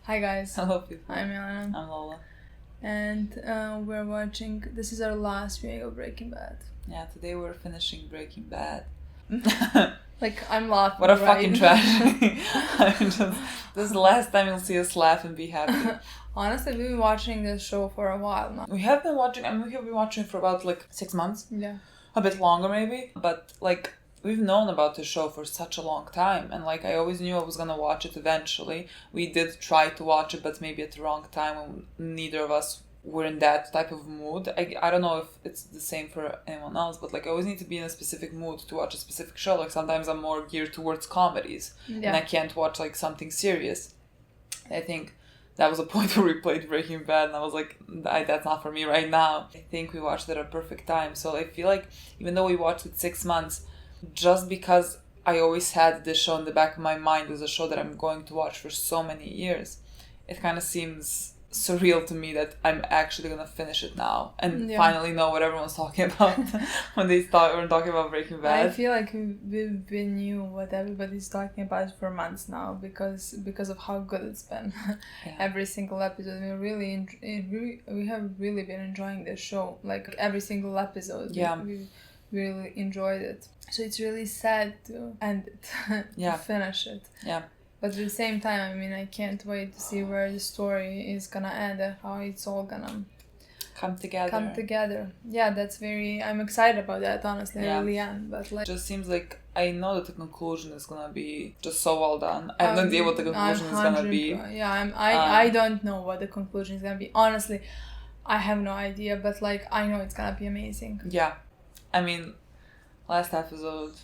Hi guys. Hello people. I'm Milena. I'm Lola. And we're watching, this is our last viewing of Breaking Bad. Yeah, today we're finishing Breaking Bad. Like, I'm laughing. What a right? fucking tragedy. This is the last time you'll see us laugh and be happy. Honestly, we've been watching this show for a while now. We have been watching it for about 6 months. Yeah. A bit longer maybe. But we've known about the show for such a long time, and I always knew I was gonna watch it eventually. We did try to watch it, but maybe at the wrong time when neither of us were in that type of mood. I don't know if it's the same for anyone else, but I always need to be in a specific mood to watch a specific show. Sometimes I'm more geared towards comedies, and I can't watch something serious. I think that was a point where we played Breaking Bad, and I was like, that's not for me right now. I think we watched it at a perfect time. So I feel like even though we watched it 6 months, just because I always had this show in the back of my mind as a show that I'm going to watch for so many years, it kind of seems surreal to me that I'm actually going to finish it now and finally know what everyone's talking about when they were talking about Breaking Bad. I feel like we've been knew what everybody's talking about for months now because of how good it's been. Yeah. Every single episode, we have really been enjoying this show. Every single episode, we really enjoyed it. So it's really sad to end it, to finish it. Yeah. But at the same time, I can't wait to see where the story is gonna end and how it's all gonna come together. Yeah, I'm excited about that, honestly. I really am. But it just seems like I know that the conclusion is gonna be just so well done. I have no idea what the conclusion is gonna be. Yeah, I don't know what the conclusion is gonna be. Honestly, I have no idea, but I know it's gonna be amazing. Yeah. Last episode,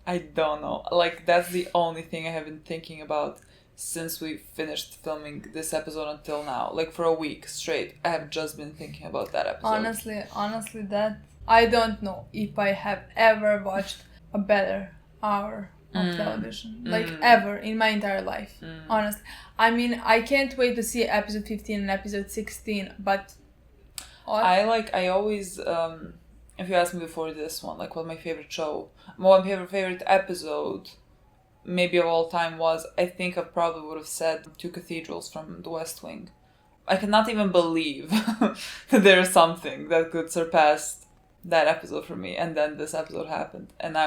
I don't know. That's the only thing I have been thinking about since we finished filming this episode until now. For a week straight, I have just been thinking about that episode. Honestly, that I don't know if I have ever watched a better hour of television. Ever in my entire life. Honestly. I can't wait to see episode 15 and episode 16, but... I always... if you asked me before this one, what my favorite favorite episode, maybe of all time was, I think I probably would have said Two Cathedrals from The West Wing. I cannot even believe that there is something that could surpass that episode for me. And then this episode happened. And I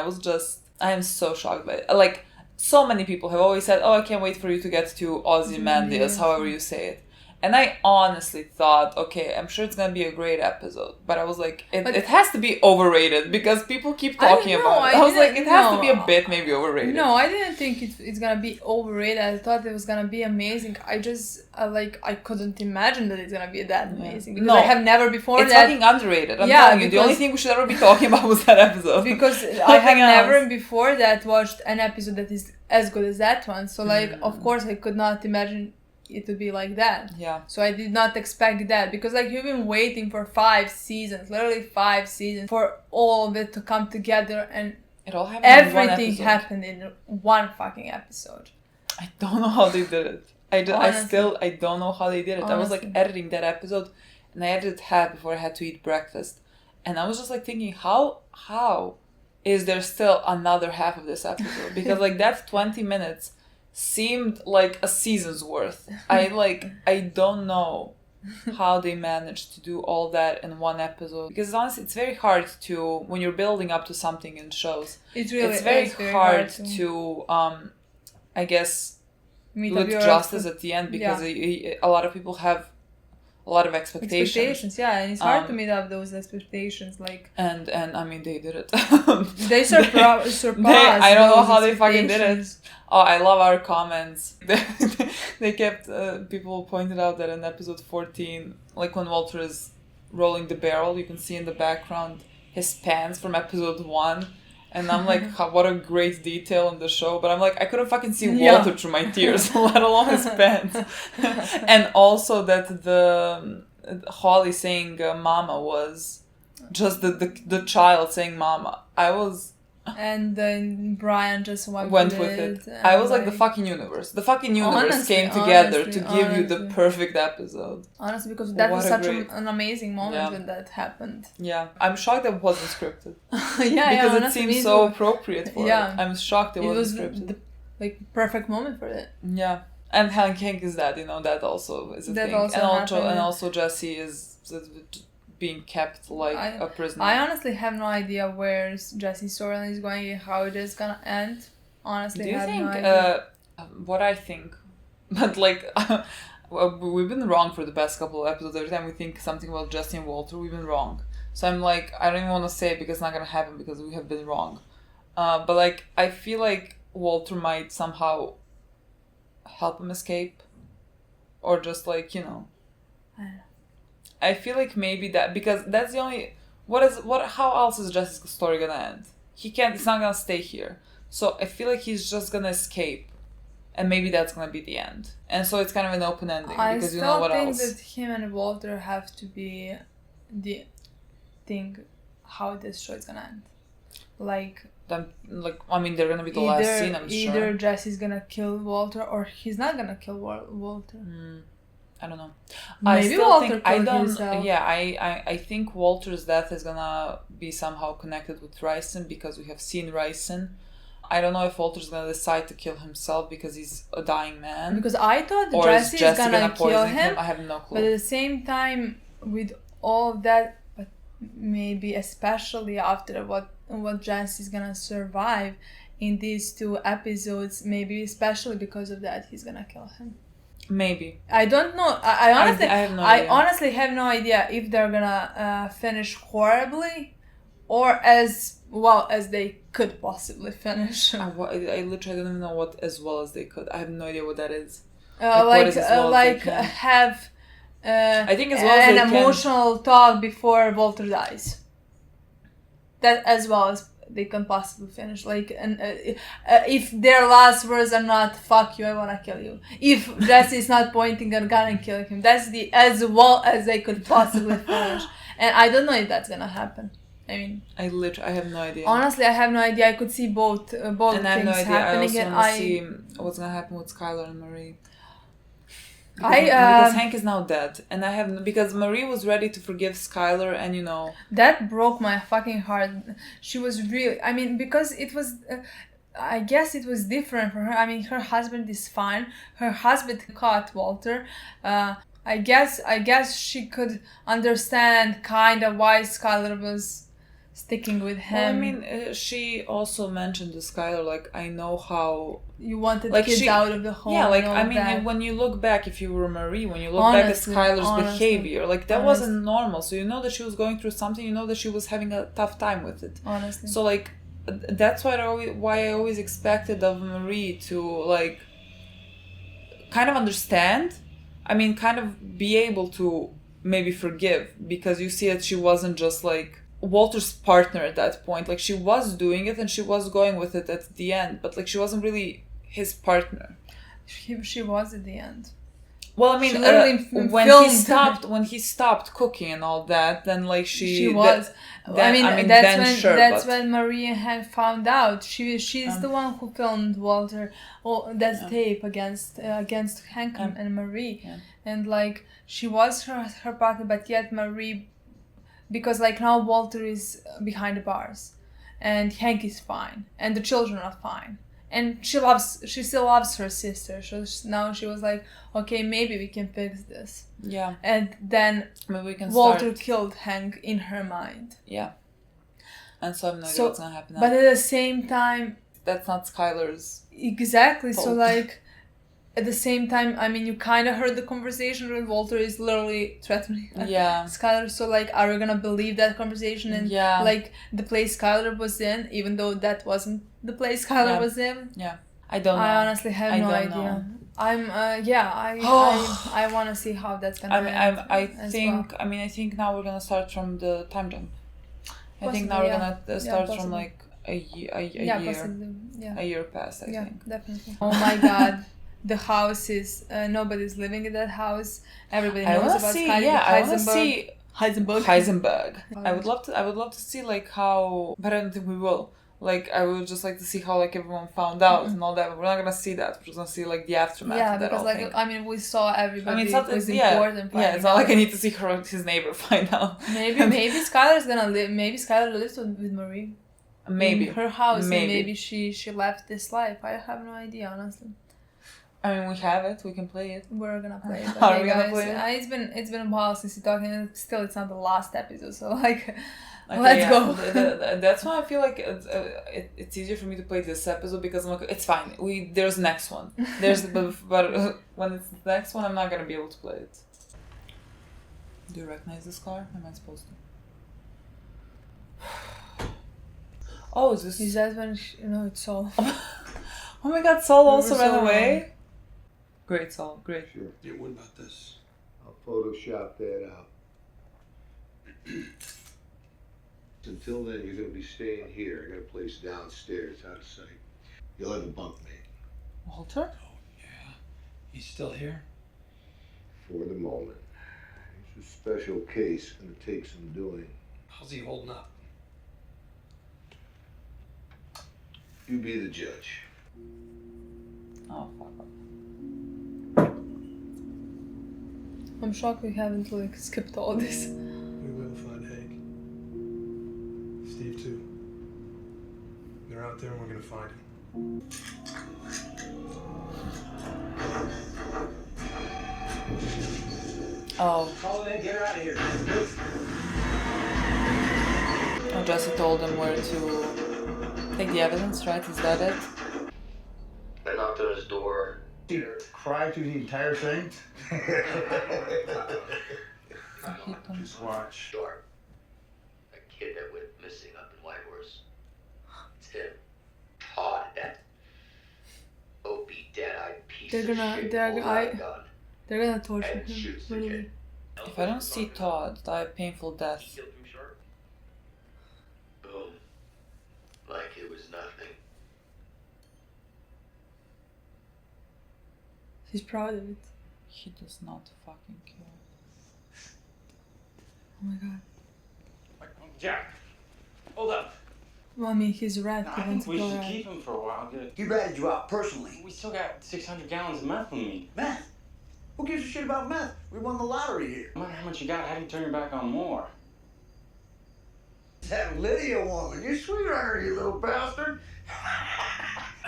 am so shocked by it. So many people have always said, I can't wait for you to get to Ozymandias, however you say it. And I honestly thought, okay, I'm sure it's going to be a great episode. But I was like, it has to be overrated because people keep talking about it. I was like, it has to be a bit maybe overrated. No, I didn't think it's going to be overrated. I thought it was going to be amazing. I just, I couldn't imagine that it's going to be that amazing. Because I have never before it's fucking underrated. I'm telling you, the only thing we should ever be talking about was that episode. Because I have never before that watched an episode that is as good as that one. So, of course, I could not imagine it would be like that. Yeah. So I did not expect that because you've been waiting for 5 seasons, literally 5 seasons, for all of it to come together, and it all happened everything happened in one fucking episode. I don't know how they did it. I don't know how they did it. Honestly. I was editing that episode, and I edited half before I had to eat breakfast, and I was just thinking, how is there still another half of this episode? Because that 20 minutes seemed like a season's worth. I don't know how they managed to do all that in one episode. Because honestly, it's very hard to, when you're building up to something in shows, it's very hard to I guess, with justice at the end, because a lot of people have a lot of expectations. And it's hard to meet up those expectations. And they did it. They surpassed. I don't know how they fucking did it. Oh, I love our comments. They kept, people pointed out that in episode 14, when Walter is rolling the barrel, you can see in the background his pants from episode 1. And I'm like, what a great detail in the show. But I'm like, I couldn't fucking see Walter through my tears, let alone his pants. And also that the Holly saying mama was just the child saying mama. And then Brian just went with it. I was the fucking universe. The fucking universe came together to give you the perfect episode. Honestly, because that was such an amazing moment when that happened. Yeah. I'm shocked that it wasn't scripted. Because it seems so appropriate for it. I'm shocked it wasn't scripted. The perfect moment for it. Yeah. And Hank is dead, that also is a That thing. also happened, and also Jesse is being kept like a prisoner. I honestly have no idea where Jesse's storyline is going and how it is gonna end. Honestly, do you have think no idea. what I think, but like we've been wrong for the past couple of episodes. Every time we think something about Jesse and Walter, we've been wrong. So I'm like, I don't even want to say it because it's not gonna happen because we have been wrong. But like, I feel like Walter might somehow help him escape, or just like I feel like maybe that, because that's the only how else is Jesse's story gonna end? He's not gonna stay here. So I feel like he's just gonna escape, and maybe that's gonna be the end. And so it's kind of an open ending because you know what else. I still think that him and Walter have to be the thing how this show is gonna end. Like I mean, they're gonna be the last scene, I'm sure. Either Jesse's gonna kill Walter or he's not gonna kill Walter. I don't know. Maybe Walter killed himself. Yeah, I think Walter's death is gonna be somehow connected with Ryson because we have seen Ryson. I don't know if Walter's gonna decide to kill himself because he's a dying man. Because I thought Jesse is gonna kill him. I have no clue. But at the same time, with all that, but maybe especially after what Jesse's gonna survive in these 2 episodes, maybe especially because of that, he's gonna kill him. Maybe. I don't know. I honestly, I have no idea. I honestly have no idea if they're gonna finish horribly, or as well as they could possibly finish. I literally don't even know what as well as they could. I have no idea what that is. Have I think as well as an emotional talk before Walter dies. That as well as they can possibly finish. Like, and if their last words are not "fuck you, I wanna kill you." If Jesse is not pointing a gun and killing him, that's the as well as they could possibly finish. And I don't know if that's gonna happen. I mean, I have no idea. Honestly, I have no idea. I could see both and things I have no idea. happening. I also want to see what's gonna happen with Skylar and Marie. Because Hank is now dead, and because Marie was ready to forgive Skylar, and that broke my fucking heart. She was really, I mean, because it was, I guess it was different for her. I mean, her husband is fine. Her husband caught Walter. I guess she could understand kind of why Skylar was sticking with him. Well, I mean, she also mentioned to Skylar, like, I know how you wanted kids out of the home. Yeah, like, I mean, when you look back, if you were Marie, when you look back at Skylar's behavior, like, that wasn't normal. So you know that she was going through something, you know that she was having a tough time with it. Honestly. So, like, that's why I always expected of Marie to, like, kind of understand. I mean, kind of be able to maybe forgive, because you see that she wasn't just, like, Walter's partner at that point. Like, she was doing it and she was going with it at the end, but like, she wasn't really his partner. She was at the end. Well, I mean, when he stopped cooking and all that, then like she was. That's when Marie and Hank found out. She's the one who filmed Walter. That tape against Hank and Marie, and like, she was her partner, but yet Marie. Because like, now Walter is behind the bars, and Hank is fine, and the children are fine, and she still loves her sister. So now she was like, okay, maybe we can fix this. Yeah. And then maybe we can Walter killed Hank in her mind. Yeah. And so I have no idea what's gonna happen now. But at the same time, that's not Skylar's exactly fault. So like, at the same time, I mean, you kind of heard the conversation where Walter is literally threatening Skylar. So, like, are we gonna believe that conversation? And, like, the place Skylar was in, even though that wasn't the place Skylar was in? Yeah. I don't know. I honestly have no idea. I want to see how that's gonna end. I think now we're gonna start from the time jump. I think now we're gonna start from, like, a year. A year past, I think. Yeah, definitely. Oh my god. The house is nobody's living in that house. Everybody knows about Heisenberg. I would love to see, like, how, but I don't think we will. Like, I would just like to see how, like, everyone found out and all that. But we're not gonna see that. We're just gonna see, like, the aftermath. Yeah, of that because whole thing. I mean, we saw everybody. I mean, it's not important. Yeah, it's not like I need to see his neighbor find out. Maybe Skylar's gonna live. Maybe Skylar lives with Marie. Maybe in her house. Maybe she left this life. I have no idea, honestly. I mean, we have it. We can play it. We're gonna play it. Are Okay, we gonna guys, play it? It's been a while since we talked, and still it's not the last episode. So like, Okay, let's yeah. go. That's why I feel like it's easier for me to play this episode because I'm like, it's fine. There's next one. But when it's the next one, I'm not gonna be able to play it. Do you recognize this car? Am I supposed to? Oh, is this? Is that when? No, it's Sol. Oh my God! Sol also were ran so away. Great, Sol. Great. Sure. Yeah, what about this? I'll Photoshop that out. Until then, you're going to be staying here. I got a place downstairs, out of sight. You'll have a bunkmate. Walter? Oh, yeah. He's still here? For the moment. It's a special case. Going to take some doing. How's he holding up? You be the judge. Oh, fuck off. I'm shocked we haven't like skipped all this. We will find Hank. Steve, too. They're out there and we're gonna find him. Oh. Call in, get her out of here. Oh, Jesse told him where to take the evidence, right? Is that it? I knocked on his door. He cried through the entire thing? Just watch. Door. A kid that went missing up in Whitehorse. It's him. Todd, that opie dead-eyed piece They're of gonna- shit. they're- pulls I- out a gun They're gonna torture and him. shoots the Really. kid. If I don't see Todd die a painful death, He killed him sharp. Boom. Like it was nothing. He's proud of it. he does not fucking care. Oh my god. Jack, hold up. Well, I mean, he's a rat. He I wants think we to go should rat. keep him for a while. Good. He ratted you out personally. We still got 600 gallons of meth on me. Meth? Who gives a shit about meth? We won the lottery here. No matter how much you got, how do you turn your back on more? That Lydia woman, you sweetheart, you little bastard.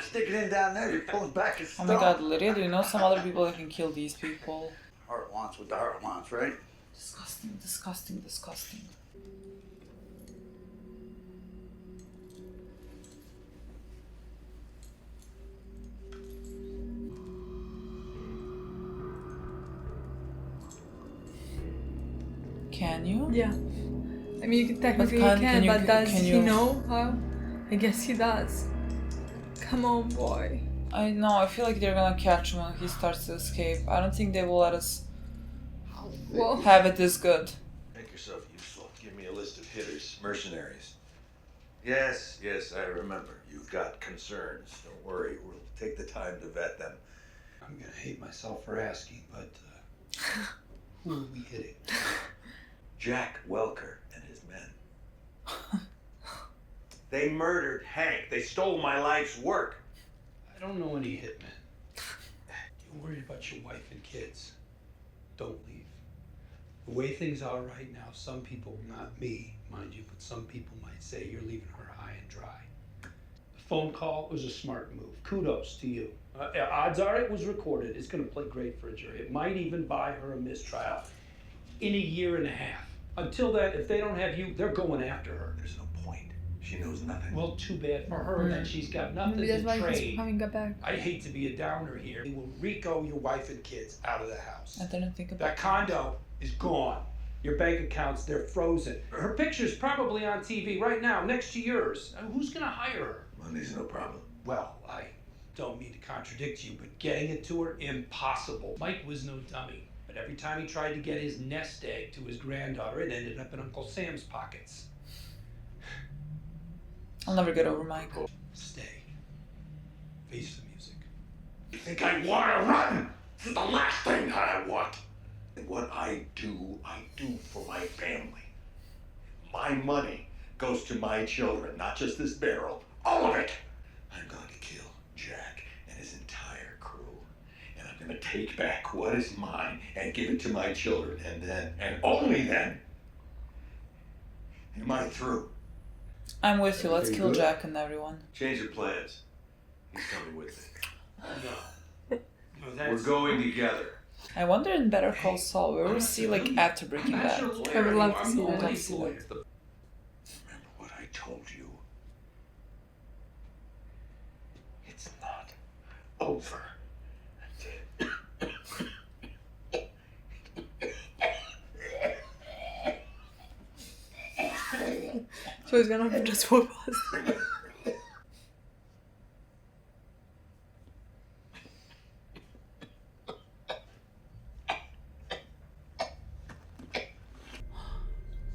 Sticking in down there, you're pulling back his Oh stuff. my God, Lydia, do you know some other people that can kill these people? Heart wants what the heart wants, right? Disgusting, disgusting, disgusting. Can you? Yeah. I mean, you can technically can- can, can you- but does can he you- know how? I guess he does. Come on, boy. I know, I feel like they're gonna catch him when he starts to escape. I don't think they will let us Well, have it this good. Make yourself useful. Give me a list of hitters, mercenaries. Yes, I remember. You've got concerns. Don't worry. We'll take the time to vet them. I'm gonna hate myself for asking, but who are we hitting? Jack Welker and his men. They murdered Hank. They stole my life's work. I don't know any hitmen. You're worried about your wife and kids. Don't leave. The way things are right now, some people, not me, mind you, but some people might say you're leaving her high and dry. The phone call was a smart move. Kudos to you. Odds are it was recorded. It's going to play great for a jury. It might even buy her a mistrial in a year and a half. Until then, if they don't have you, they're going after her. There's no point. She knows nothing. Well, too bad for her that she's got nothing maybe that's to why he's trade. coming back. I hate to be a downer here. They will Rico your wife and kids out of the house. I didn't think about That condo is gone. Your bank accounts, they're frozen. Her picture's probably on TV right now, next to yours. Who's gonna hire her? Money's no problem. Well, I don't mean to contradict you, but getting it to her, impossible. Mike was no dummy, but every time he tried to get his nest egg to his granddaughter, it ended up in Uncle Sam's pockets. I'll never get over Mike. Stay. Face the music. You think I want to run? This is the last thing I want. And what I do for my family. My money goes to my children, not just this barrel. All of it. I'm going to kill Jack and his entire crew. And I'm going to take back what is mine and give it to my children. And then, and only then, am I through. I'm with you, let's Everything kill good? Jack and everyone. Change your plans. He's coming with me. No. No, We're that's... going together. I wonder in Better Call Saul, we ever see like after Breaking That's Bad. your lawyer. I would love to I'm see the that. only lawyer. Remember what I told you? It's not over. So he's gonna just walk past.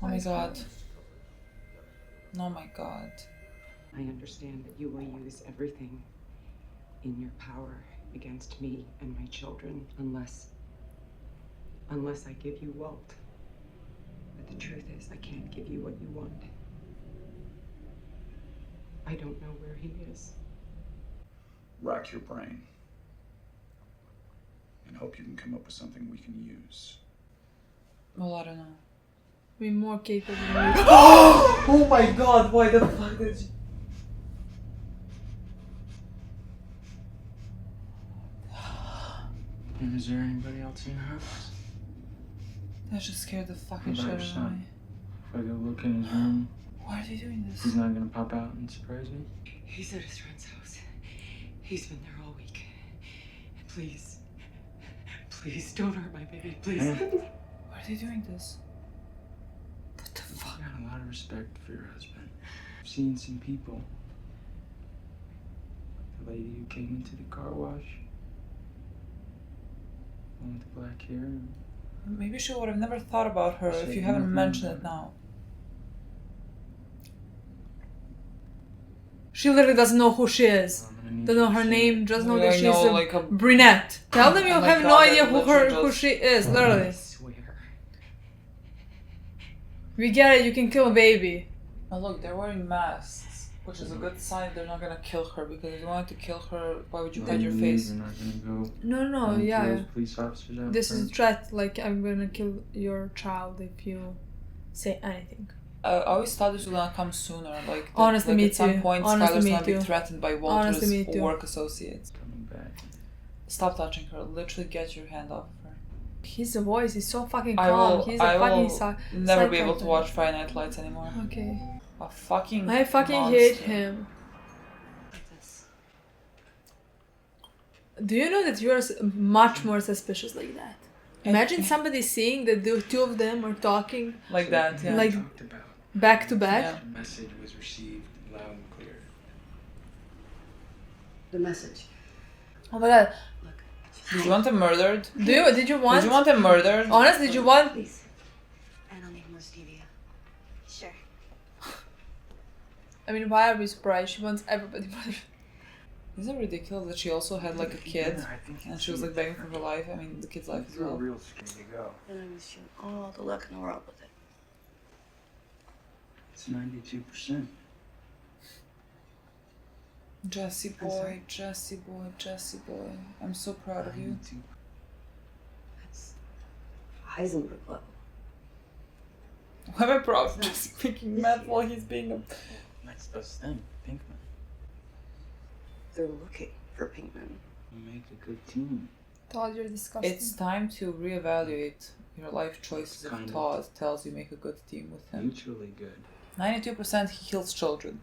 Oh my god. Oh my god. I understand that you will use everything in your power against me and my children unless I give you Walt. But the truth is, I can't give you what you want. I don't know where he is. Rack your brain and hope you can come up with something we can use. Well, I don't know. Be more capable. Oh my god, why the fuck did you... And is there anybody else in the house? That just scared the fucking What shit about out your of son? me. If I go look in his room, Why are they doing this? he's not gonna pop out and surprise me? He's at his friend's house. He's been there all week. Please. Please don't hurt my baby, please. Hannah. Why are they doing this? What the fuck? I got a lot of respect for your husband. I've seen some people. The lady who came into the car wash. The one with the black hair. Maybe she would have never thought about her if you Say haven't nothing. mentioned it now. She literally doesn't know who she is. I'm gonna need Doesn't know you her to name, just know Yeah, that I she's know, a like a- brunette. Tell them you Oh my have no God, idea that who literally she just- is, I literally. swear. We get it, you can kill a baby. Oh look, they're wearing masks, which is a good sign they're not gonna kill her, because if you wanted to kill her, why would you When hide your leave, face? You're not gonna go No, run to yeah. those police officers out This is a front? threat, like I'm gonna kill your child if you say anything. I always thought this was gonna come sooner, like that, Honestly, like me at some too. point Honestly, Skylar's me gonna be too. threatened by Walter's Honestly, me too. work associates. Coming back. Stop touching her, literally get your hand off her. His voice is so fucking I calm. will, He's I a fucking will never be able to psychopath. watch Friday Night Lights anymore. Okay. A fucking I fucking monster. hate him. Do you know that you are much more suspicious like that? Imagine somebody seeing that the two of them are talking Like that, yeah. Like- Talked about. back to back. Yeah. The message was received loud and clear. The message. Oh my god. Look. Did you want him murdered? Did you want? Did you want him murdered? Honestly, did you want? Please. I don't need more stevia. Sure. I mean, why are we surprised? She wants everybody murdered. Isn't it ridiculous that she also had like a kid I think and she was like begging for her life? I mean, the kid's life as You're a well. real skinny to go. And I wish you all the luck in the world with it. It's 92%. Jesse boy, Jesse boy, Jesse boy. I'm so proud of you. 92%. That's Heisenberg level. Why am I proud of Jesse making meth while he's being a... That's the thing, Pinkman. They're looking for Pinkman. You make a good team. Todd, you're disgusting. It's time to reevaluate your life choices if Kind of. Todd tells you make a good team with him. Mutually good. 92% he kills children.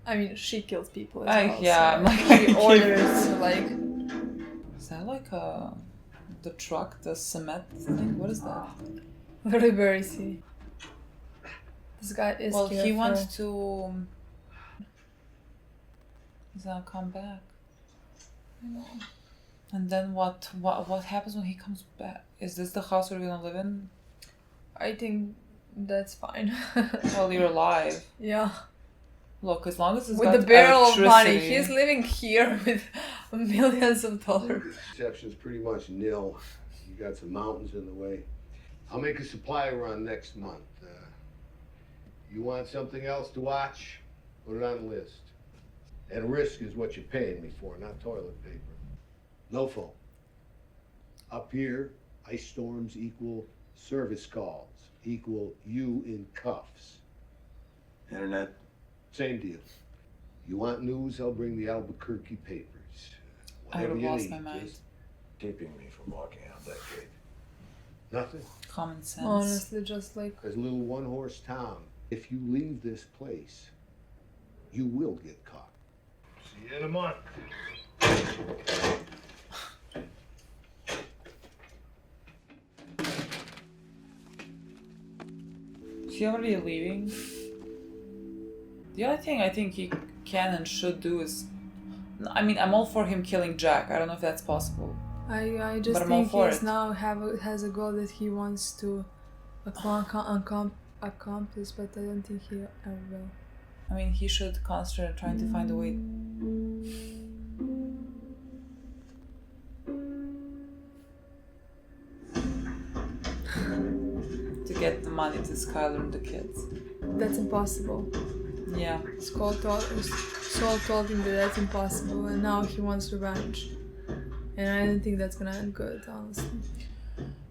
I mean, she kills people as I- well. yeah, so I'm like- she orders like. Is that like the truck, the cement thing? What is that? Very, very see. This guy is. Well, he careful. wants to... He's gonna come back. And then what happens when he comes back? Is this the house we're gonna live in? I think that's fine. While you're alive. Yeah. Look, as long as it's With got the barrel of money, electricity- he's living here with millions of dollars. Reception's pretty much nil. You got some mountains in the way. I'll make a supply run next month. You want something else to watch? Put it on the list. And risk is what you're paying me for, not toilet paper. No phone. Up here, ice storms equal service calls, equal you in cuffs. Internet? Same deal. You want news, I'll bring the Albuquerque papers. I would have Whatever you lost need, my mind. just Keeping me from walking out that gate. nothing. Common sense. Honestly, just like As a little one-horse town, if you leave this place, you will get caught. See you in a month. Is he already leaving? The only thing I think he can and should do is... I mean, I'm all for him killing Jack. I don't know if that's possible. I just But I'm all think for he's it. now has a goal that he wants to accomplish, but I don't think he ever will. I mean, he should concentrate on trying to find a way... to get the money to Skylar and the kids. That's impossible. Yeah. Saul told him that that's impossible, and now he wants revenge. And I don't think that's gonna end good, honestly.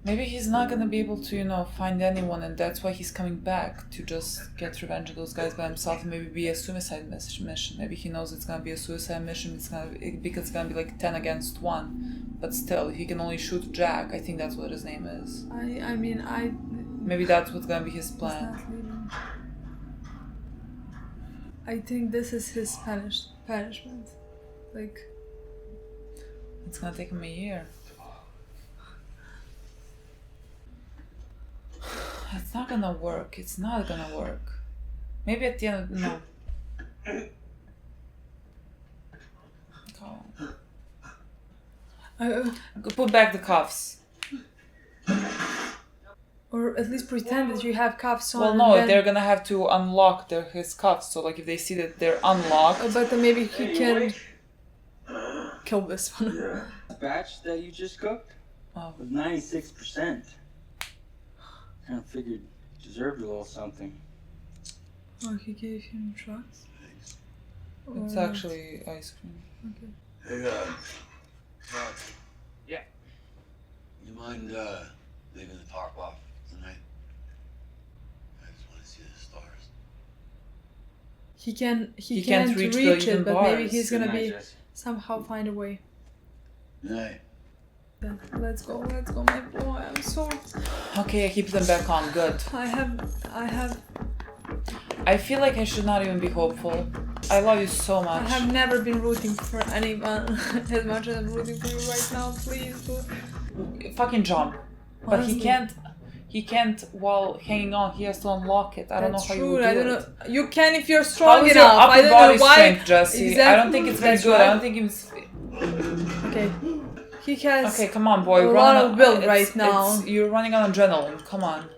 Maybe he's not gonna be able to, you know, find anyone, and that's why he's coming back, to just get revenge of those guys by himself, and maybe be a suicide mission. Maybe he knows it's gonna be a suicide mission, because it's gonna be like 10 against 1. But still, he can only shoot Jack. I think that's what his name is. Maybe that's what's gonna be his He's plan. not leaving. I think this is his punishment. Like, It's gonna take him a year. It's not gonna work. It's not gonna work. Maybe at the end, no. Put back the cuffs. or at least pretend that you have cuffs on. Well, no, they're gonna have to unlock his cuffs. So, like, if they see that they're unlocked. But then maybe he can kill this one. The batch that you just cooked was 96%. Kind of figured you deserved a little something. Oh, he gave him drugs? It's actually ice cream. Okay. Hey, Yeah. you mind leaving the tarp off tonight? I just want to see the stars. He can't can't reach, reach the it, but maybe bars. he's gonna Good night, be Jesse. somehow find a way. Night. Then let's go, my boy. I'm so. Okay, I keep them back on. Good. I have. I feel like I should not even be hopeful. I love you so I much. have never been rooting for anyone as much as I'm rooting for you right now. Please do. Fucking jump. But Honestly. he can't while hanging on. He has to unlock it. I don't know That's how true. you would I do don't it. know. You can if you're How strong is your enough. I upper don't body know why. strength, Jesse? Exactly. I don't think it's very That's good. right. I don't think it's... Okay. He has. Okay, come on, boy. a Run lot on- of will it's- right now. You're running on adrenaline. Come on.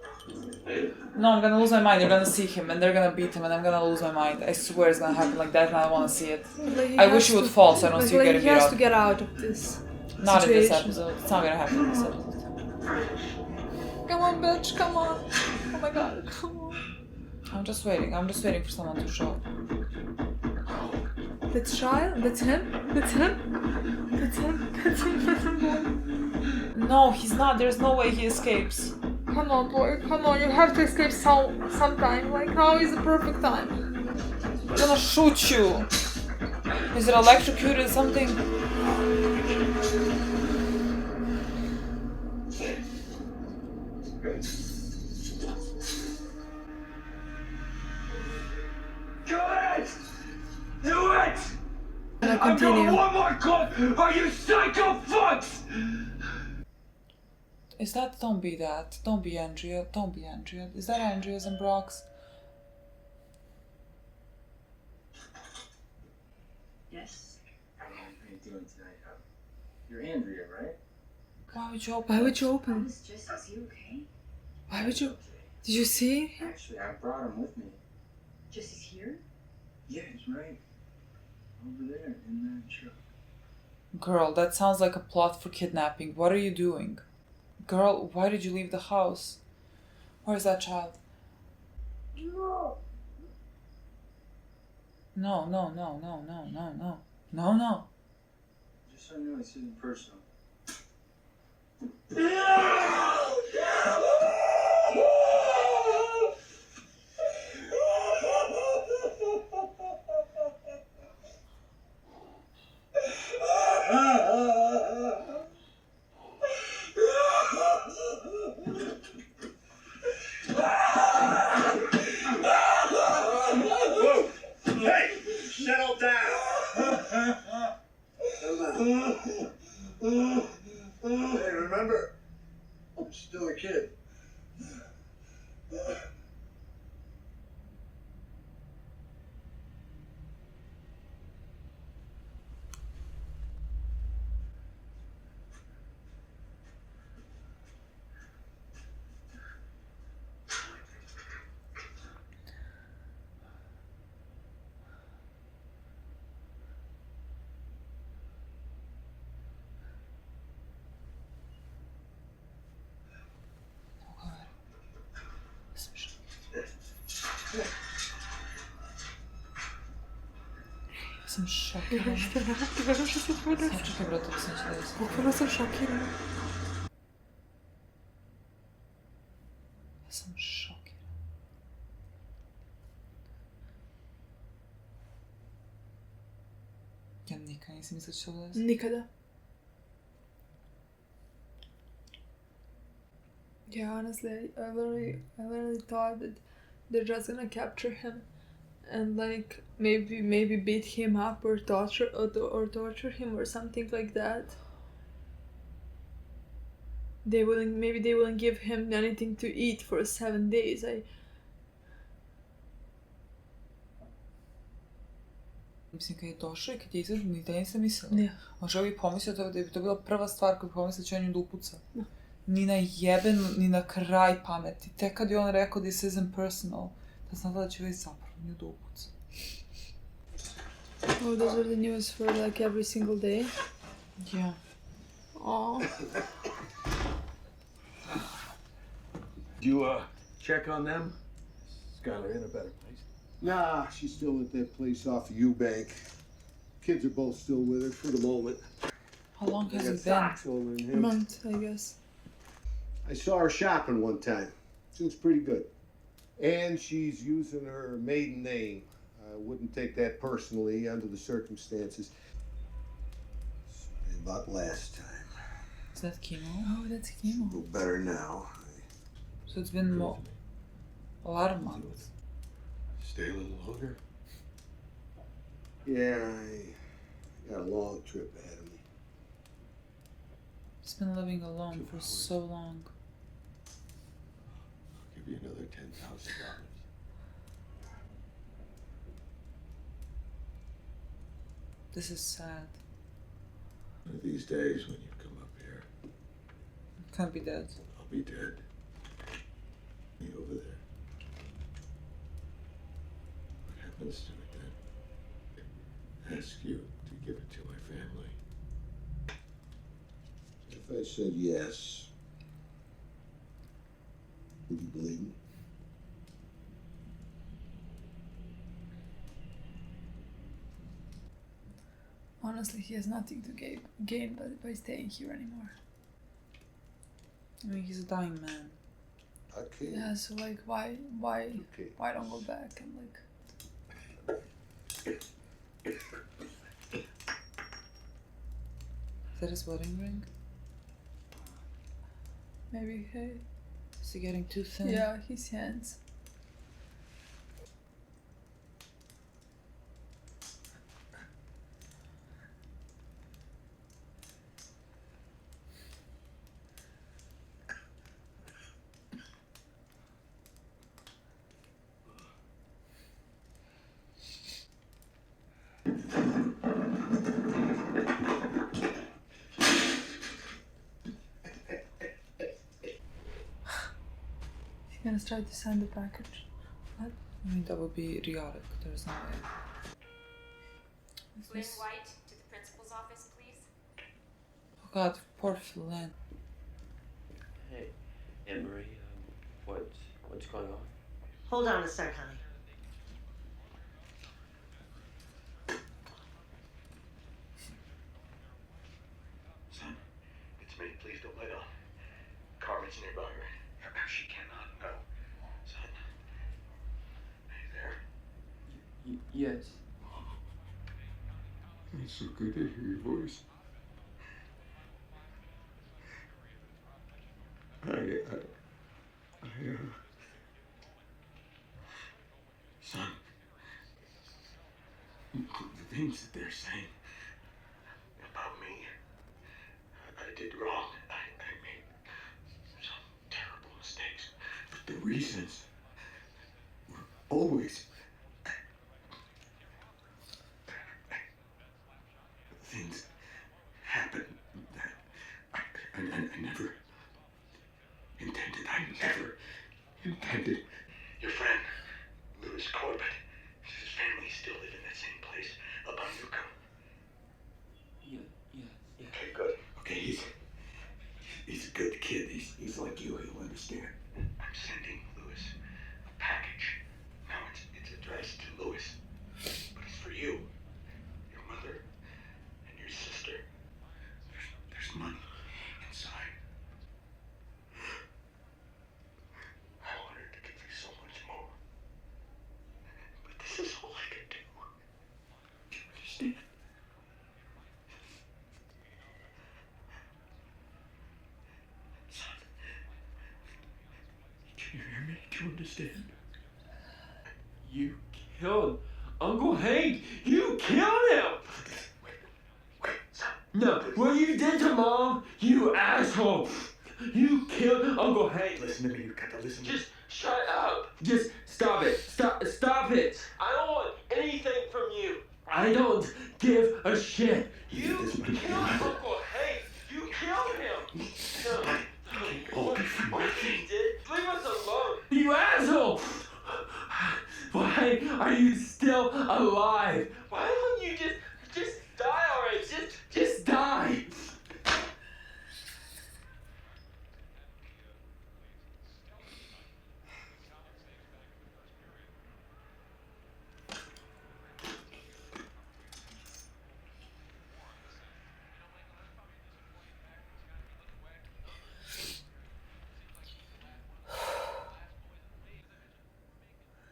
No, I'm gonna lose my mind. You're gonna see him, and they're gonna beat him, and I'm gonna lose my mind. I swear it's gonna happen like that, and I wanna see it. Like, he I has wish you would to- fall, so I don't like, see you getting he beat has up. to get out of this. Not in this situation. episode. It's not gonna happen in this episode. Come on, bitch. Come on. Oh my god. Come on. I'm just waiting for someone to show. That's child. That's him. That's him. That's him. That's him. No, he's not. There's no way he escapes. Come on, boy. Come on. You have to escape sometime. Like now is the perfect time. I'm gonna shoot you. Is it electrocuted or something? Do it! Do it! I'll I'm going continue. one more call! Are you psycho fucks? Is that? Don't be that. Don't be Andrea. Don't be Andrea. Is that Andrea's and Brock's? Yes. How you doing tonight? You're Andrea, right? Why would you open? Why would you open? Jesse, is he okay? Why would you? Did you see him? Actually, I brought him with me. Jesse's here? Yeah, he's right over there in that truck. Girl, that sounds like a plot for kidnapping. What are you doing? Girl, why did you leave the house? Where's that child? No. No, no, no, no, no, no, no. No, no. Just so you know, this isn't personal. Hey, remember? I'm still a kid. Sam šokirana. Čekaj, brate, sam će da je sad. Bukvalno sam šokirana. Ja sam šokiran. Ja nikad nisam mislila da će ovo desiti. Nikada. Yeah, honestly, I literally thought that they're just gonna capture him and like maybe beat him up or torture him or something like that. They wouldn't give him anything to eat for 7 days. Mislim, kad je došao i kad je izašao, ni da nisam mislila. Ne. Možda bi pomislio da bi to bila prva stvar koju bi pomislio će on nju da upuca. Da. Ni na jeben, ni na kraj pameti. Tek kad je on rekao this isn't personal, da znam da će već zapravo nju da upuca. Oh, those are the news for like every single day. Yeah. Oh. You, check on them? Skylar in a better place? Nah, she's still at that place off of Eubank. Kids are both still with her for the moment. How long has They it got been? socks over in A him. month, I guess. I saw her shopping one time. She looks pretty good. And she's using her maiden name. I wouldn't take that personally under the circumstances. Sorry about last time. Is that chemo? Oh, that's A chemo. little better now. So it's been a lot of months. Stay a little longer? Yeah, I got a long trip ahead of me. He's been living alone for so long. I'll give you another $10,000. This is sad. One of these days when you come up here, Can't be dead. I'll be dead. Me over there. What happens to it then? Ask you to give it to my family. If I said yes, would you believe me? Honestly, he has nothing to gain by staying here anymore. I mean, he's a dying man. Okay. Yeah, so like, why don't go back and like... Is that his wedding ring? Maybe, hey... Is he getting too thin? Yeah, his hands. He's gonna try to send the package. What? I mean, that would be idiotic. There's no way. Flynn White to the principal's office, please. Oh God, poor Flynn. Hey, Anne Marie, what's going on? Hold on a sec, honey. Son, it's me. Please don't lay down. Carmen's nearby, right? She cannot know. Son, are you there? Yes. It's so good to hear your voice. Son, the things that they're saying About me? reasons were always things happen that I never intended. I never intended. Your friend, Louis Corbett, his family still live in that same place up on Newcomb. Yeah. Okay, good. Okay, he's a good kid. He's like you. He'll understand. I'm sending Louis a package. Now it's addressed to Louis, but it's for you, your mother, and your sister. There's money inside. I wanted to give you so much more, but this is all I can do. Do you understand? Son, can you hear me? Do you understand? You killed Uncle Hank. You killed him. Wait, son. No, what you did to Mom, you asshole. You killed Uncle Hank. Listen to me. You got to listen to me. Just shut up. Just stop it. Stop it. I don't want anything from you. I don't give a shit. You killed Uncle Hank. You killed him. No. What you did? Leave us alone. You asshole. Why are you still alive? Why don't you just die already? Just die.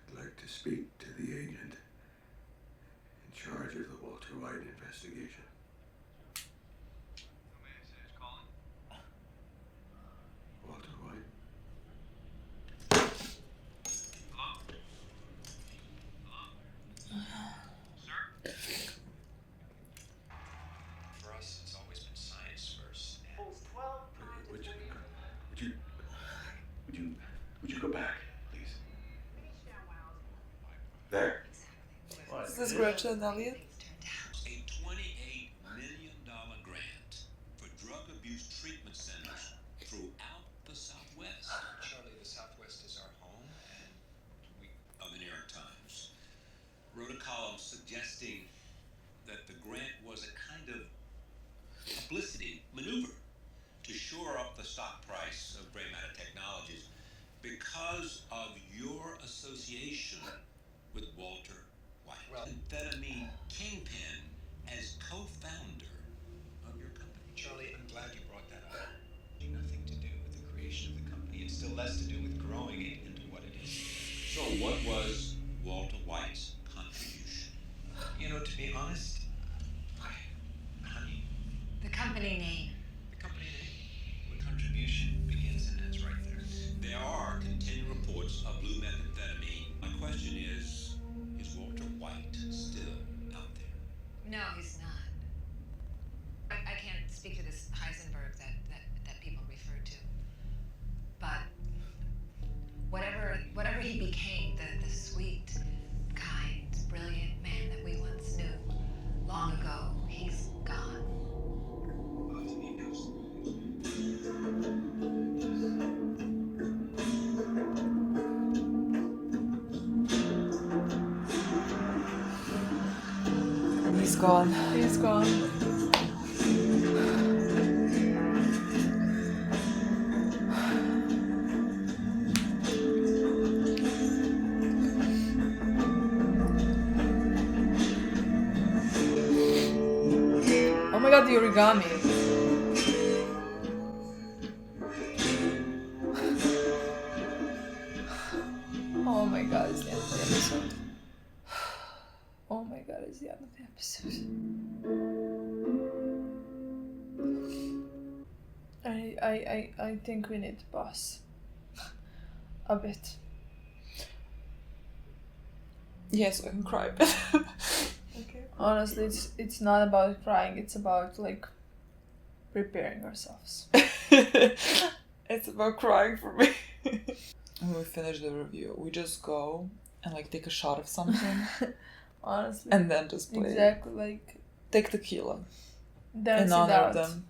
I'd like to speak to the agent in charge of the Walter White investigation. Walter White. For us, it's always been science first. Would you go back, please? There. Is this Gretchen and Elliot? A $28 million grant for drug abuse treatment centers throughout the Southwest. Charlie, the Southwest is our home, and the New York Times wrote a column suggesting that the grant was a kind of publicity maneuver to shore up the stock price of gray matter technologies because of your association with Walter White, amphetamine kingpin, as co-founder of your company. Charlie, I'm glad you brought that up. Nothing to do with the creation of the company. It's still less to do with growing it into what it is. So what was Walter White's contribution? You know, to be honest, honey. The company name. The company name. The contribution begins and ends right there. There are continuing reports of blue methamphetamine. My question is Walter White still out there? No, he's not. I can't speak to this Heisenberg that people refer to. But whatever he became, the sweet, kind, brilliant man that we once knew long ago, he's gone. He's gone. He's gone. Oh my god, the origami. Oh my god, it's the end of the episode. Oh my god, it's the end of the episode. I think we need to pause a bit. Yes, I can cry. Okay. Honestly, it's not about crying. It's about like preparing ourselves. It's about crying for me. when we finish the review, we just go and like take a shot of something. Honestly. And then just play. Exactly, like... Take tequila. Dance in it honor out. of them.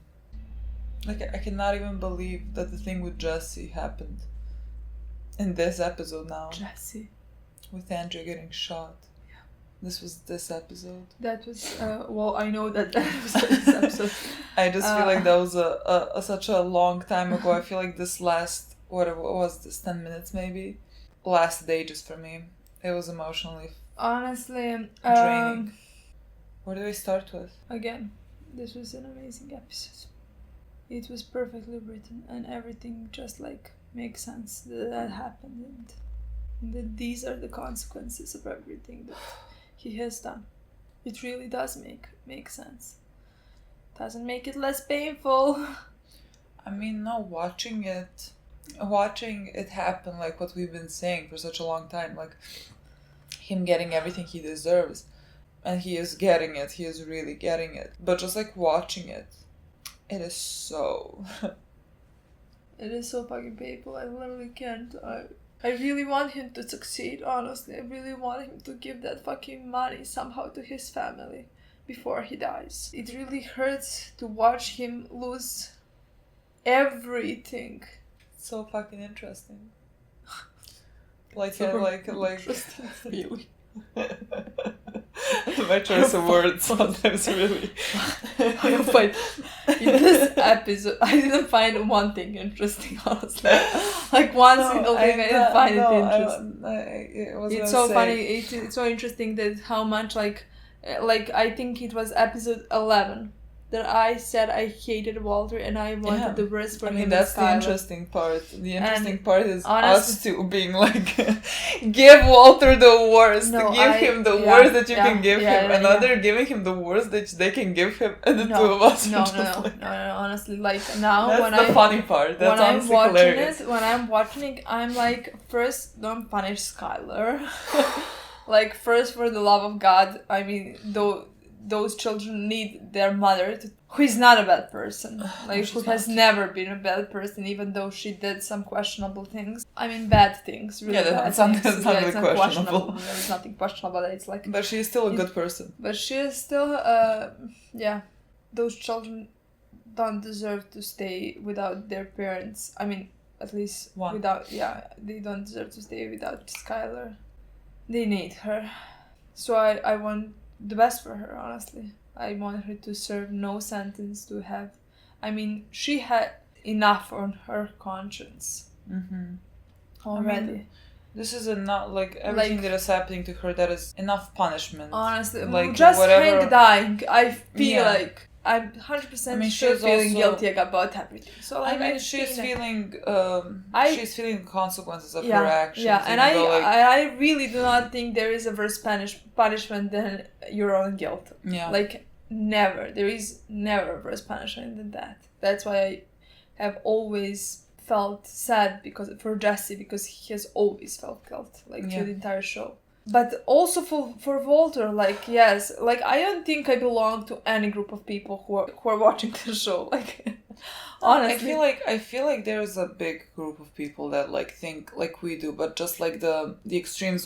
Like, I cannot even believe that the thing with Jesse happened. In this episode now. Jesse. With Andrew getting shot. Yeah. This was this episode. That was, well, I know that was this episode. I just feel like that was a such a long time ago. I feel like this last, what was this, 10 minutes maybe? Lasted ages for me. It was emotionally honestly draining. Where do we start with? Again, this was an amazing episode. It was perfectly written and everything just like makes sense that happened and that these are the consequences of everything that he has done. It really does make sense. Doesn't make it less painful. I mean, no, watching it happen, like what we've been saying for such a long time, like him getting everything he deserves, and he is getting it, he is really getting it, but just like watching it, it is so it is so fucking painful. I literally can't. I really want him to succeed, honestly. I really want him to give that fucking money somehow to his family before he dies. It really hurts to watch him lose everything. So fucking interesting. Like interesting feeling. My choice of words sometimes really. But in this episode, I didn't find one thing interesting, honestly. Like one single thing, I didn't find it interesting. It's so funny. It's so interesting that how much like I think it was episode 11 that I said I hated Walter and I wanted the worst for him. I mean, that's the interesting part. The interesting part is us two being like, give Walter the worst. Give him the worst that you can give him. Another giving him the worst that they can give him. And the two of us No, honestly, like now that's when the funny part. That's honestly hilarious. When I'm watching it, I'm like, first, don't punish Skylar. Like, first, for the love of God, I mean, those children need their mother, who is not a bad person, like who has never been a bad person, even though she did some questionable things. I mean, bad things, really bad things. That's not really questionable. There's nothing questionable. It's like. But she is still a good person. But she is still, those children don't deserve to stay without their parents. I mean, at least they don't deserve to stay without Skylar. They need her, so I want the best for her, honestly. I want her to serve no sentence, to have... I mean, she had enough on her conscience. Already. I mean, this is enough, like, everything that is happening to her, that is enough punishment. Honestly, like, just whatever... Hank dying, I feel like... I'm 100% sure feeling guilty about everything. So like, I mean, she's feeling the consequences of her actions. Yeah, and I really do not think there is a worse punishment than your own guilt. Yeah. Like, never. There is never a worse punishment than that. That's why I have always felt sad for Jesse, because he has always felt guilt, like, through the entire show. But also for Walter, like, yes, like, I don't think I belong to any group of people who are watching the show, like, honestly. I feel like there's a big group of people that, like, think like we do, but just like the extreme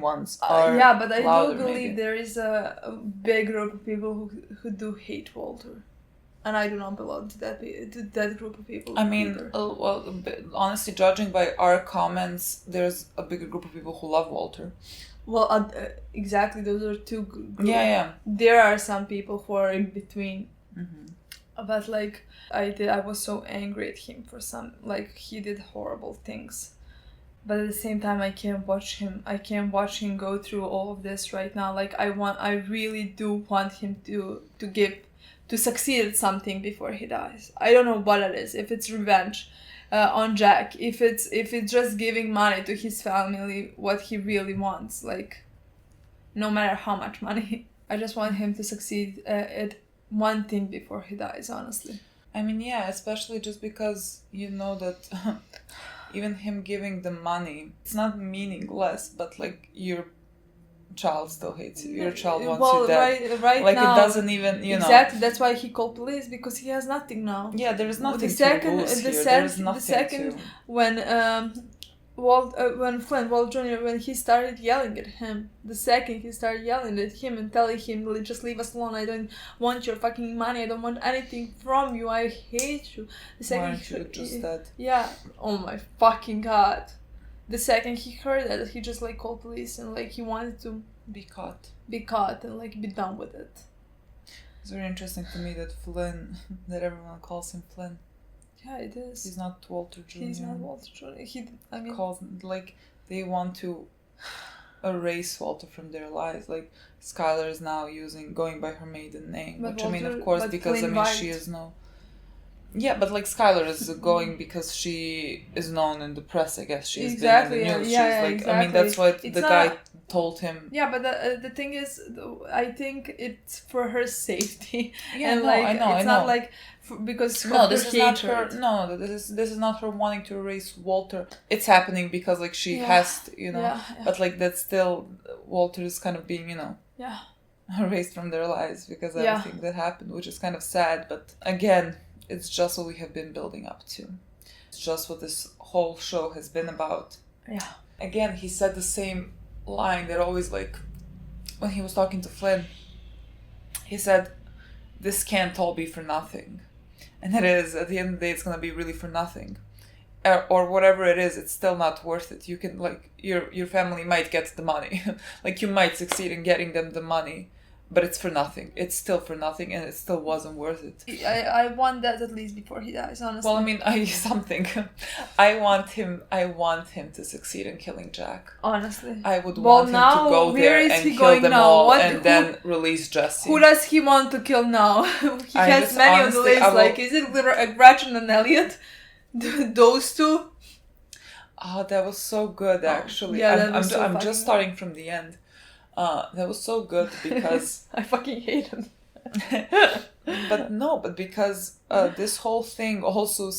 ones are yeah, but I louder, do believe maybe. there is a big group of people who do hate Walter. And I do not belong to that group of people. I mean, well, honestly, judging by our comments, there's a bigger group of people who love Walter. Well, exactly, those are two groups. Yeah. There are some people who are in between. Mm-hmm. But like, I was so angry at him for some, like, he did horrible things. But at the same time, I can't watch him go through all of this right now. Like, I really do want him to succeed at something before he dies. I don't know what it is. If it's revenge on Jack, if it's just giving money to his family, what he really wants, like, no matter how much money. I just want him to succeed at one thing before he dies, honestly. I mean, yeah, especially just because you know that even him giving the money, it's not meaningless, but like, your child still hates you. Your child wants you dead. Right like, now, it doesn't even, you know. Exactly, that's why he called police, because he has nothing now. Yeah, there is nothing to lose here. There is nothing when when Walt Jr., when he started yelling at him, the second he started yelling at him and telling him, just leave us alone, I don't want your fucking money, I don't want anything from you, I hate you. The second Why aren't you just dead? Yeah, oh my fucking god. The second he heard that, he just like called police and like he wanted to be caught and like be done with it. It's very interesting to me that Flynn, that everyone calls him Flynn. Yeah, it is. He's not Walter Jr. He's not Walter Jr. Calls, like, they want to erase Walter from their lives. Like, Skylar is now going by her maiden name. But which, Walter, I mean, of course, because, she is no... Yeah, but, like, Skylar is going because she is known in the press, I guess. She's been in the news. She's like, exactly. I mean, that's what the guy told him. Yeah, but the thing is, I think it's for her safety. Yeah, and no, like, I know, it's not like because this is not her. No, this is not her wanting to erase Walter. It's happening because like she has to, But like that's still Walter is kind of being, erased from their lives because of everything that happened, which is kind of sad. But again, it's just what we have been building up to. It's just what this whole show has been about. Yeah. Again, he said the same line that always, like, when he was talking to Flynn, he said, "This can't all be for nothing." And it is, at the end of the day, it's going to be really for nothing. Or whatever it is, it's still not worth it. You can, like, your family might get the money. Like, you might succeed in getting them the money, but it's for nothing. It's still for nothing, and it still wasn't worth it. I want that at least before he dies, honestly. Well, I mean, I want him to succeed in killing Jack. Honestly. I would want him to go there and kill them all then release Jesse. Who does he want to kill now? He has many on the list. Like, is it Gretchen and Elliot? Those two? Oh, that was so good, actually. Yeah, I'm just starting from the end. That was so good because I fucking hate him. but because this whole thing also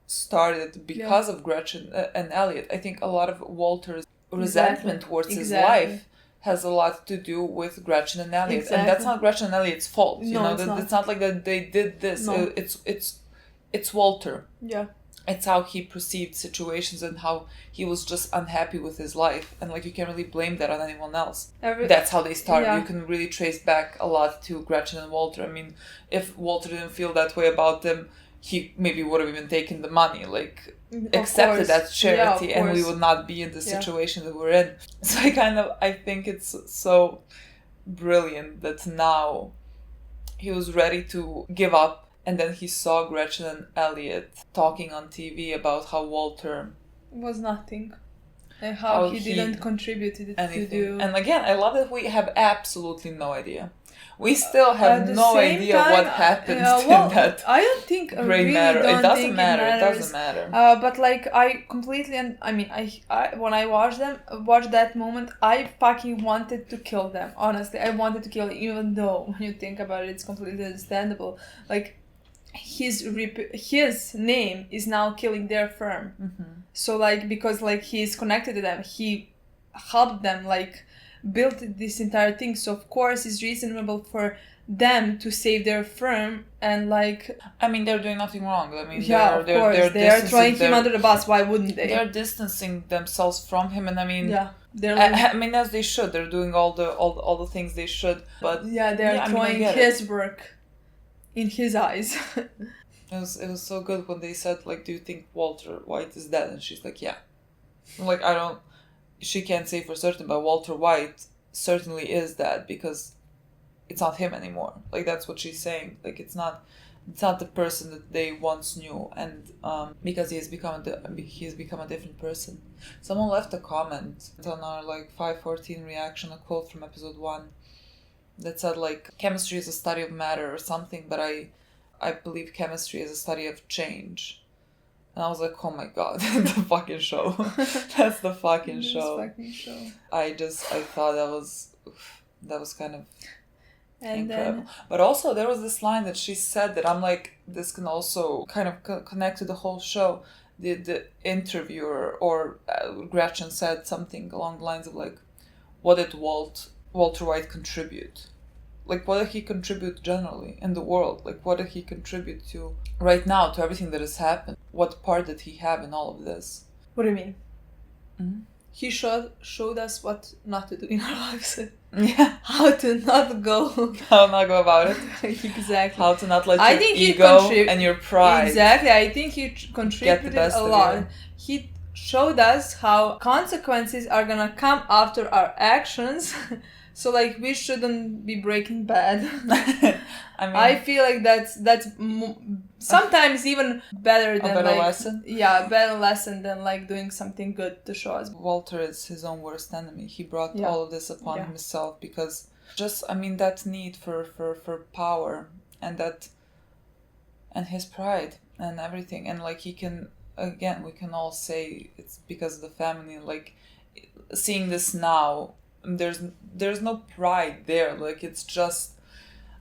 started because of Gretchen and Elliot. I think a lot of Walter's resentment towards his life has a lot to do with Gretchen and Elliot, and that's not Gretchen and Elliot's fault. It's not like that they did this. No. It's Walter. Yeah. It's how he perceived situations and how he was just unhappy with his life. And like you can't really blame that on anyone else. That's how they started. Yeah. You can really trace back a lot to Gretchen and Walter. I mean, if Walter didn't feel that way about them, he maybe would have even taken the money, like accepted that charity, and we would not be in the situation that we're in. So I think it's so brilliant that now he was ready to give up. And then he saw Gretchen and Elliot talking on TV about how Walter was nothing. And how he didn't contribute to anything. And again, I love that we have absolutely no idea. We still have no idea what happened in that I don't think gray matter. It doesn't matter. It doesn't matter. But like I completely, I when I watched that moment, I fucking wanted to kill them. Honestly, I wanted to kill them, even though when you think about it, it's completely understandable. Like, his name is now killing their firm. Mm-hmm. So like, because like he's connected to them, he helped them like build this entire thing, so of course it's reasonable for them to save their firm. And like, I mean, they're doing nothing wrong. I mean, they are throwing him under the bus. Why wouldn't they? They're distancing themselves from him, and I mean, I mean, as they should. They're doing all the things they should, but they're throwing his work in his eyes. It was so good when they said, like, do you think Walter White is dead? And she's like, yeah. I'm like, she can't say for certain, but Walter White certainly is dead because it's not him anymore. Like, that's what she's saying. Like, it's not the person that they once knew, and because he has become a different person. Someone left a comment on our like 514 reaction, a quote from episode 1. That said, like, chemistry is a study of matter or something, but I believe chemistry is a study of change. And I was like, oh my god, the fucking show. That's the fucking show. I thought that was kind of incredible. But also, there was this line that she said that I'm like, this can also kind of connect to the whole show. The interviewer or Gretchen said something along the lines of like, what did Walter White contribute? Like, what did he contribute generally in the world? Like, what did he contribute to right now, to everything that has happened? What part did he have in all of this? What do you mean? He showed us what not to do in our lives. Yeah. How to not go. How not go about it. Exactly. How to not let I your think ego and your pride. Exactly. I think he contributed best a of lot. you. He showed us how consequences are gonna come after our actions. So like we shouldn't be breaking bad. I feel like that's sometimes even better than better like lesson? Yeah, better lesson than like doing something good to show us. Walter is his own worst enemy. He brought Yeah. all of this upon Yeah. himself because that need for power and his pride and everything, and like he can, again, we can all say it's because of the family. Like seeing this now, there's no pride there. Like it's just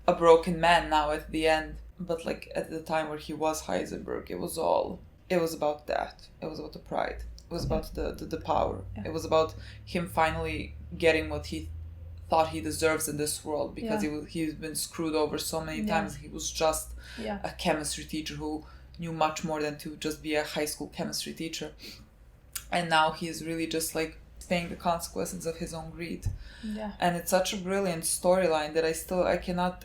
a broken man now at the end. But like at the time where he was Heisenberg, it was about that. It was about the pride. It was about the power. Yeah. It was about him finally getting what he thought he deserves in this world, because he's been screwed over so many times. He was just a chemistry teacher who knew much more than to just be a high school chemistry teacher. And now he's really just like paying the consequences of his own greed. Yeah. And it's such a brilliant storyline that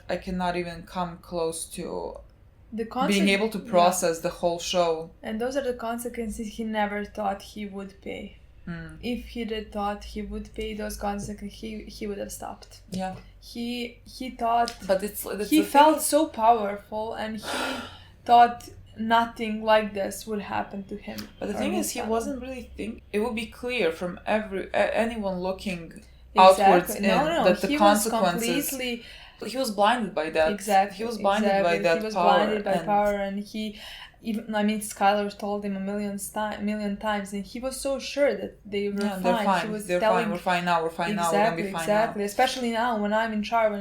I cannot even come close to being able to process the whole show. And those are the consequences he never thought he would pay. If he did thought he would pay those consequences, he would have stopped. Yeah. He thought, but he felt so powerful, and he thought nothing like this would happen to him. But the thing is, he wasn't really thinking. It would be clear from anyone looking outwards that the consequences. He was blinded by that. Exactly. He was blinded by that power. He was blinded by power, and Skylar told him a million times, and he was so sure that they were fine. They're fine. He was They're telling, fine. We're fine now. We're fine now. We're gonna be fine exactly. now. Especially now when I'm in charge.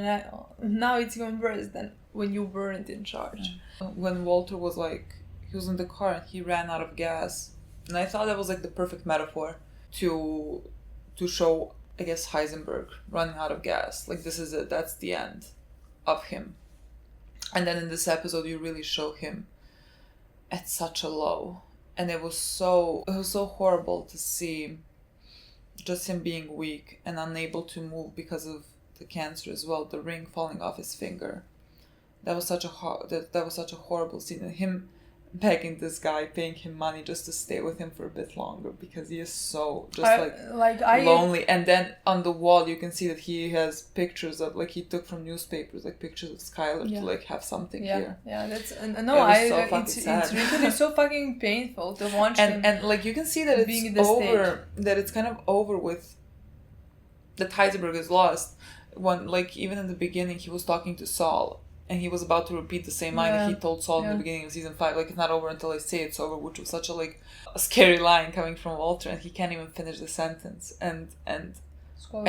Now it's even worse than when you weren't in charge. When Walter was like, he was in the car and he ran out of gas, and I thought that was like the perfect metaphor to show, I guess, Heisenberg running out of gas. Like, this is it. That's the end of him. And then in this episode, you really show him at such a low, and it was so horrible to see just him being weak and unable to move because of the cancer as well. The ring falling off his finger. That was such a horrible scene, and him begging this guy, paying him money just to stay with him for a bit longer because he is so lonely. And then on the wall you can see that he has pictures of, like, he took from newspapers, like pictures of Skylar to like have something here. Yeah, that's it's really so fucking painful to watch him. And like you can see that it's over, that it's kind of over with. That Heisenberg is lost. When, like, even in the beginning he was talking to Saul. And he was about to repeat the same line that he told Saul in the beginning of season 5. Like, it's not over until I say it's over, which was such a scary line coming from Walter, and he can't even finish the sentence. And I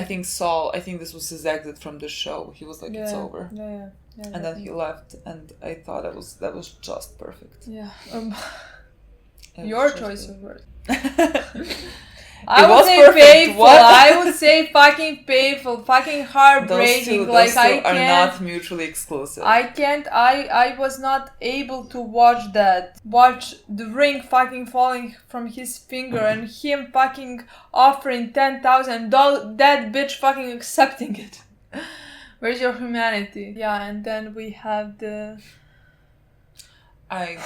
think this was his exit from the show. He was like, it's over. Yeah, and then he left, and I thought that was just perfect. Yeah. Your choice of words. I would say painful. I would say fucking painful, fucking heartbreaking. Those two are not mutually exclusive. I was not able to watch that. Watch the ring fucking falling from his finger and him fucking offering $10,000. That bitch fucking accepting it. Where's your humanity? Yeah, and then we have the. I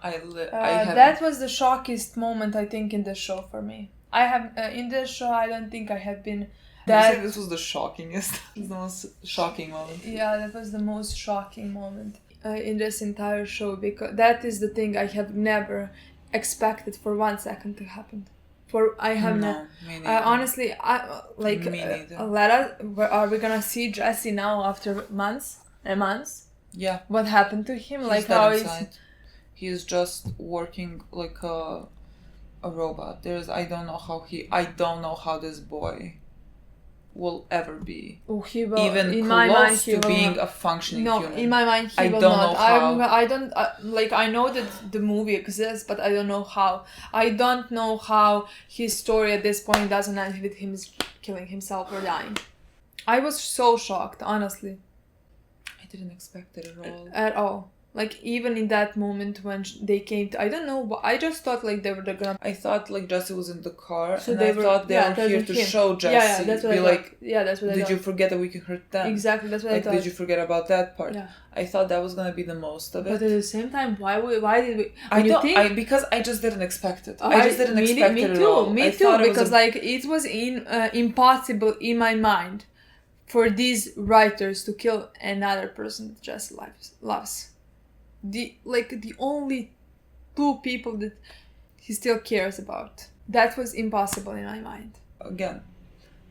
don't know. That was the shockiest moment, I think, in the show for me. I have in this show, I don't think I have been that. You say this was the shockingest, the most shocking moment. Yeah, that was the most shocking moment in this entire show, because that is the thing I have never expected for 1 second to happen. Honestly, are we gonna see Jesse now after months and months? Yeah. What happened to him? He is just working like a robot. I don't know how this boy will ever be. Oh, he will. Even in close my mind, he to will being not. a functioning no, human. in my mind, he will not. I don't I know that the movie exists, but I don't know how. I don't know how his story at this point doesn't end with him killing himself or dying. I was so shocked, honestly. I didn't expect it at all. At all. Like, even in that moment when they came to, I don't know, but I just thought like they were gonna... I thought like Jesse was in the car, So and they I were- thought they yeah, were that here was to him. show Jesse. Yeah, that's what be I like, thought. Yeah, that's what I did thought. you forget that we can hurt them? Exactly, that's what like, I thought. did you forget about that part? Yeah. I thought that was gonna be the most of it. But at the same time, why did we... I you don't. think- Because I just didn't expect it. I just didn't me, expect me it too, at all. Me I too, thought it was because like it was impossible in my mind for these writers to kill another person that Jesse loves. The only two people that he still cares about. That was impossible in my mind. Again,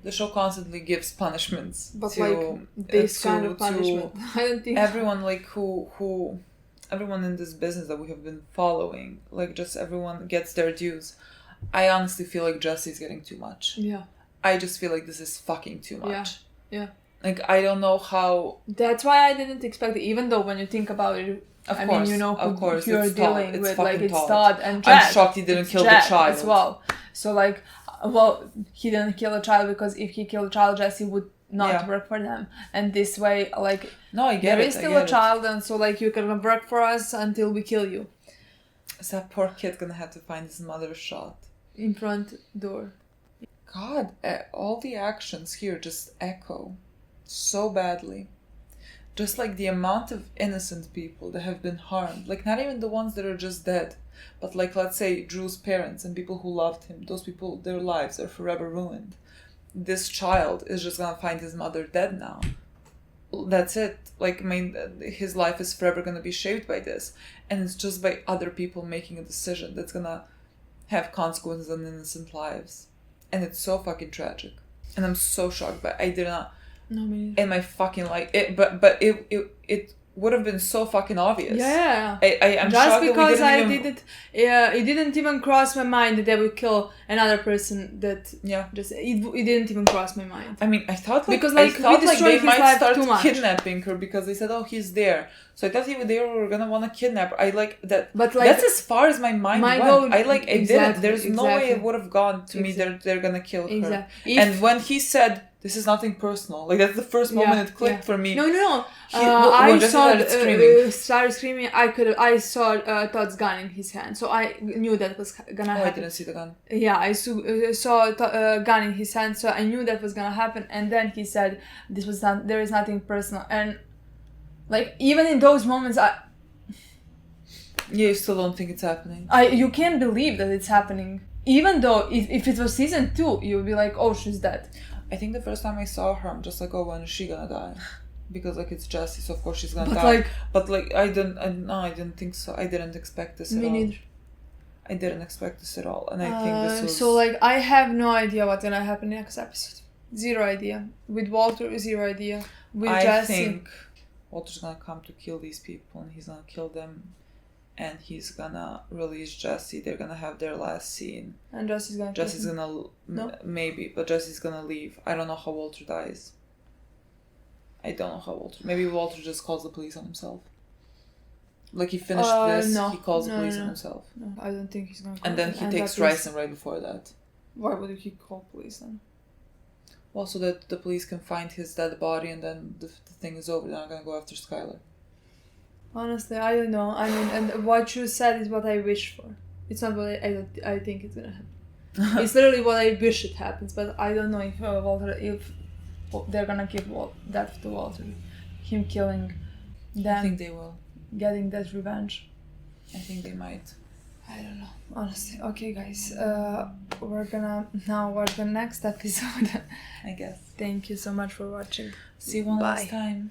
the show constantly gives punishments. But to, like this kind to- of punishment, I don't think everyone like who everyone in this business that we have been following, like just everyone gets their dues. I honestly feel like Jesse's getting too much. Yeah. I just feel like this is fucking too much. Yeah. Like, I don't know how... That's why I didn't expect it, even though when you think about it, Of course, you know who, of course, who you're it's Todd. dealing It's with, like fucking it's Todd. Todd and I'm Jack. shocked he didn't It's kill the Jack child. as well. So like, well, he didn't kill a child because if he killed a child, Jesse would not work for them. And this way, like, no, I get there it, is I still get a it. child, and so like you can work for us until we kill you. Is that poor kid gonna have to find his mother shot? In front door. God, all the actions here just echo so badly. Just like the amount of innocent people that have been harmed. Like, not even the ones that are just dead. But like, let's say, Drew's parents and people who loved him. Those people, their lives are forever ruined. This child is just gonna find his mother dead now. That's it. Like, I mean, his life is forever gonna be shaped by this. And it's just by other people making a decision that's gonna have consequences on innocent lives. And it's so fucking tragic. And I'm so shocked, but I did not... No, me in my fucking life. But it would have been so fucking obvious. Yeah. I'm just shocked because that we didn't it didn't even cross my mind that they would kill another person. That just it didn't even cross my mind. I mean, I thought like because like I thought we like destroyed they his might life start too much. kidnapping her because they said, oh, he's there. So I thought they were gonna want to kidnap her. I like that. But like that's as far as my mind went. I didn't. There's no way it would have gone to me. They're gonna kill her. Exactly. And when he said, this is nothing personal. Like, that's the first moment it clicked for me. No. I started screaming. I saw Todd's gun in his hand, so I knew that was gonna happen. I didn't see the gun. Yeah, I saw a gun in his hand, so I knew that was gonna happen. And then he said, there is nothing personal. And like, even in those moments, you still don't think it's happening. You can't believe that it's happening. Even though if it was season 2, you would be like, oh, she's dead. I think the first time I saw her, I'm just like, oh, when is she gonna die? Because like it's Jessie, so of course she's gonna die. But like I didn't think so. I didn't expect this at all. Me neither. I didn't expect this at all, and I think this was. So like I have no idea what's gonna happen next episode. Zero idea. With Walter, zero idea. With Jesse. I think Walter's gonna come to kill these people, and he's gonna kill them. And he's gonna release Jesse. They're gonna have their last scene. And Jesse's gonna maybe, but Jesse's gonna leave. I don't know how Walter dies. I don't know how Walter... Maybe Walter just calls the police on himself. Like, he finished he calls the police on himself. No, I don't think he's gonna call. And then he takes Ryson right before that. Why would he call police then? Well, so that the police can find his dead body and then the thing is over. They're not gonna go after Skylar. Honestly, I don't know. I mean, and what you said is what I wish for. It's not what I think it's gonna happen. It's literally what I wish it happens, but I don't know if Walter, if they're gonna give that to Walter, him killing them. I think they will. Getting that revenge. I think they might. I don't know, honestly. Okay, guys, we're gonna now watch the next episode. I guess. Thank you so much for watching. See you one last time.